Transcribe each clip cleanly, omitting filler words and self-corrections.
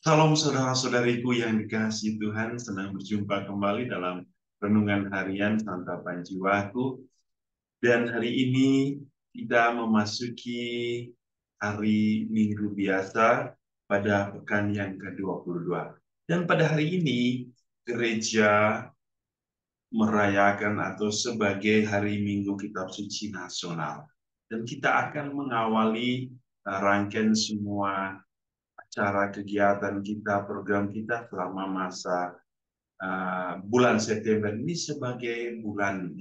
Salam saudara-saudariku yang dikasihi Tuhan, senang berjumpa kembali dalam renungan harian santapan jiwaku. Dan hari ini kita memasuki hari Minggu biasa pada pekan yang ke-22. Dan pada hari ini gereja merayakan atau sebagai hari Minggu Kitab Suci Nasional. Dan kita akan mengawali rangkaian semua acara kegiatan kita, program kita selama masa bulan September ini sebagai bulan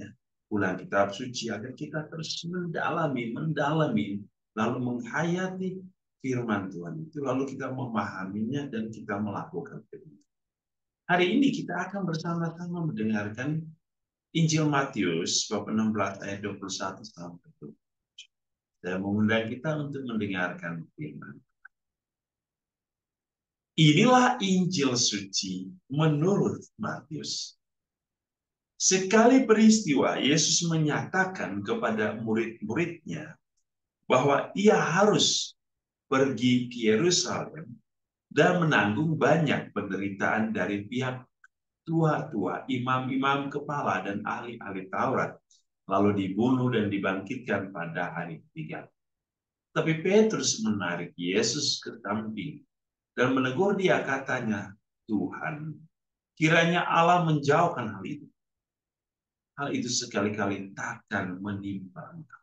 kitab suci agar kita terus mendalami, lalu menghayati firman Tuhan itu, lalu kita memahaminya dan kita melakukan itu. Hari ini kita akan bersama-sama mendengarkan Injil Matius bab 16 ayat 21 sampai 27. Saya mengundang kita untuk mendengarkan firman. Inilah Injil suci menurut Matius. Sekali peristiwa, Yesus menyatakan kepada murid-muridnya bahwa ia harus pergi ke Yerusalem dan menanggung banyak penderitaan dari pihak tua-tua, imam-imam kepala, dan ahli-ahli Taurat, lalu dibunuh dan dibangkitkan pada hari ketiga. Tapi Petrus menarik Yesus ke samping dan menegur dia, katanya, Tuhan, kiranya Allah menjauhkan hal itu. Hal itu sekali-kali takkan menimpa engkau.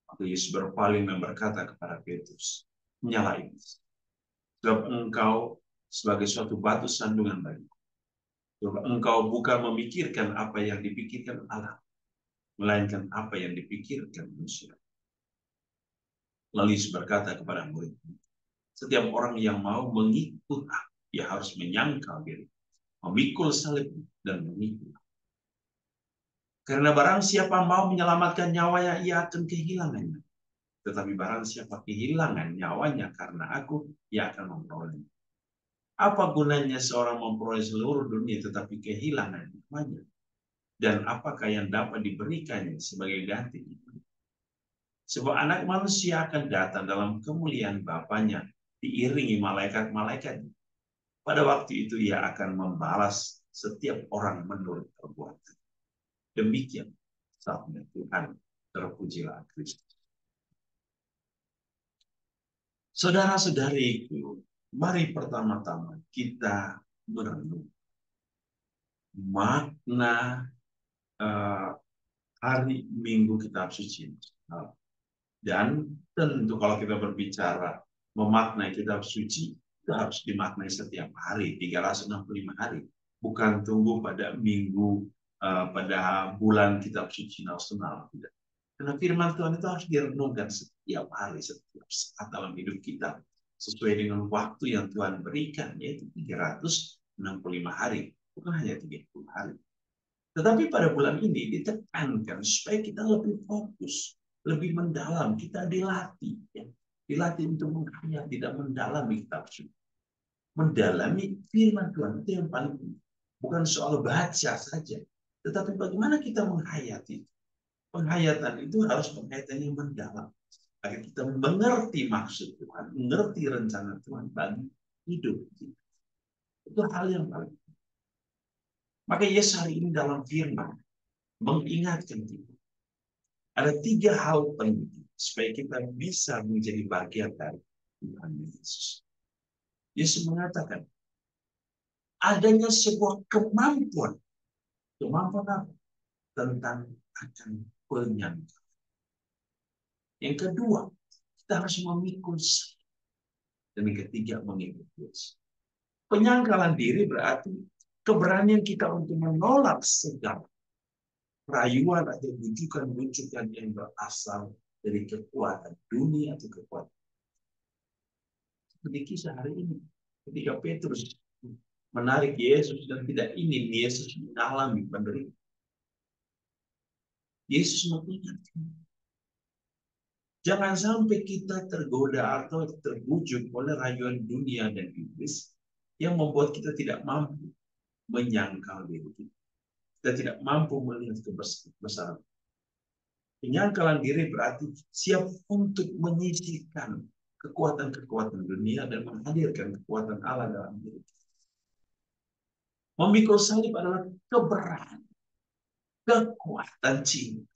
Maka Yesus berpaling dan berkata kepada Petrus, nyala iblis. Sebab engkau sebagai suatu batu sandungan bagiku. Sebab engkau bukan memikirkan apa yang dipikirkan Allah, melainkan apa yang dipikirkan manusia. Lalu Yesus berkata kepada murid-murid, setiap orang yang mau mengikut aku, dia harus menyangkal diri, memikul salib dan mengikut. Karena barang siapa mau menyelamatkan nyawanya, ia akan kehilangannya. Tetapi barang siapa kehilangan nyawanya karena aku, ia akan memperolehnya. Apa gunanya seorang memperoleh seluruh dunia tetapi kehilangan nyawanya? Dan apakah yang dapat diberikannya sebagai ganti itu? Sebab anak manusia akan datang dalam kemuliaan Bapanya, diiringi malaikat-malaikatnya. Pada waktu itu ia akan membalas setiap orang menurut perbuatan. Demikian sabda Tuhan, terpujilah Kristus. Saudara-saudariku, mari pertama-tama kita merenung makna hari Minggu Kitab Suci. Dan tentu kalau kita berbicara memaknai Kitab Suci, itu harus dimaknai setiap hari, 365 hari. Bukan tunggu pada minggu, pada bulan Kitab Suci Nasional. Tidak. Karena firman Tuhan itu harus direnungkan setiap hari, setiap saat dalam hidup kita. Sesuai dengan waktu yang Tuhan berikan, yaitu 365 hari. Bukan hanya 30 hari. Tetapi pada bulan ini ditekankan supaya kita lebih fokus, lebih mendalam. Kita dilatih. Ya. Dilatih untuk menghayati dan mendalami kitab suci. Mendalami firman Tuhan itu yang paling penting. Bukan soal baca saja. Tetapi bagaimana kita menghayati. Penghayatan itu harus penghayatan yang mendalam. Agar kita mengerti maksud Tuhan, mengerti rencana Tuhan bagi hidup kita. Itu hal yang paling penting. Maka Yesus hari ini dalam firman mengingatkan kita. Ada 3 hal penting supaya kita bisa menjadi bagian dari Tuhan Yesus. Yesus mengatakan, adanya sebuah kemampuan. Kemampuan apa? Tentang akan penyangkal. Yang kedua, kita harus memikul salib. Dan yang ketiga, mengikut Yesus. Penyangkalan diri berarti keberanian kita untuk menolak segala rayuan atau bujukan-bujukan yang berasal dari kekuatan dunia atau kekuatan. Seperti kisah hari ini, ketika Petrus menarik Yesus dan tidak ingin Yesus mengalami penderitaan. Yesus mengingatkan, jangan sampai kita tergoda atau terbujuk oleh rayuan dunia dan iblis yang membuat kita tidak mampu menyangkal diri kita. Kita tidak mampu melihat kebesaran. Penyangkalan diri berarti siap untuk menyisihkan kekuatan-kekuatan dunia dan menghadirkan kekuatan Allah dalam diri kita. Memikul salib adalah kebenaran, kekuatan cinta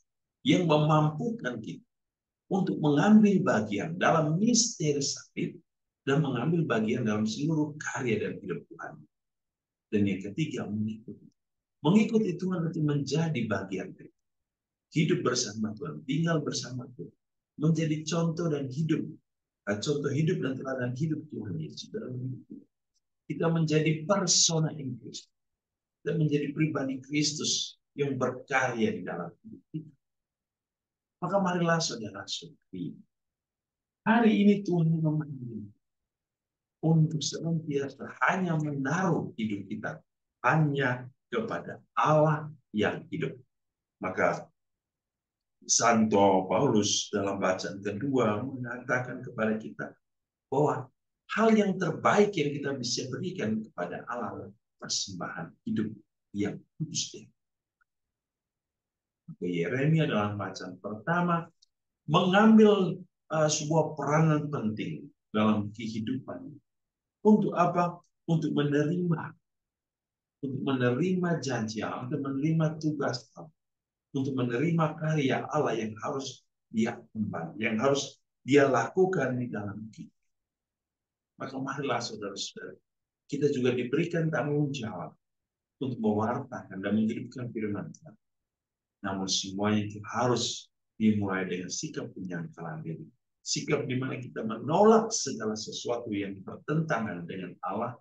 yang memampukan kita untuk mengambil bagian dalam misteri salib dan mengambil bagian dalam seluruh karya dan hidup Tuhan. Dan yang ketiga, mengikuti. Mengikuti Tuhan itu menjadi bagian dari hidup bersama Tuhan, tinggal bersama Tuhan, menjadi contoh dan hidup, contoh hidup dan teladan hidup Tuhan Yesus dalam hidup kita. Kita menjadi persona in Kristus, dan menjadi pribadi Kristus yang berkarya di dalam hidup kita. Maka marilah saudara-saudari, hari ini Tuhan memanggil untuk senantiasa hanya menaruh hidup kita hanya kepada Allah yang hidup. Maka Santo Paulus dalam bacaan kedua mengatakan kepada kita bahwa hal yang terbaik yang kita bisa berikan kepada Allah adalah persembahan hidup yang kudus. Yeremia dalam bacaan pertama mengambil sebuah peranan penting dalam kehidupan. Untuk apa? Untuk menerima janji Allah, untuk menerima tugas Allah, untuk menerima karya Allah yang harus dia emban, yang harus dia lakukan di dalam kita. Maka marilah saudara-saudara, kita juga diberikan tanggung jawab untuk mewartakan dan menghidupkan firman Tuhan. Namun semuanya itu harus dimulai dengan sikap penyangkalan diri. Sikap di mana kita menolak segala sesuatu yang bertentangan dengan Allah,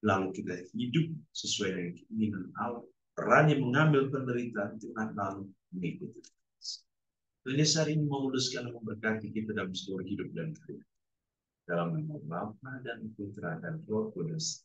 lalu kita hidup sesuai dengan keinginan Allah, berani mengambil penderitaan Tuhan, lalu mengikuti. Dan hari ini memuluskan dan memberkati kita dalam seluruh hidup dan karya. Dalam nama Bapa dan Putra dan Roh Kudus.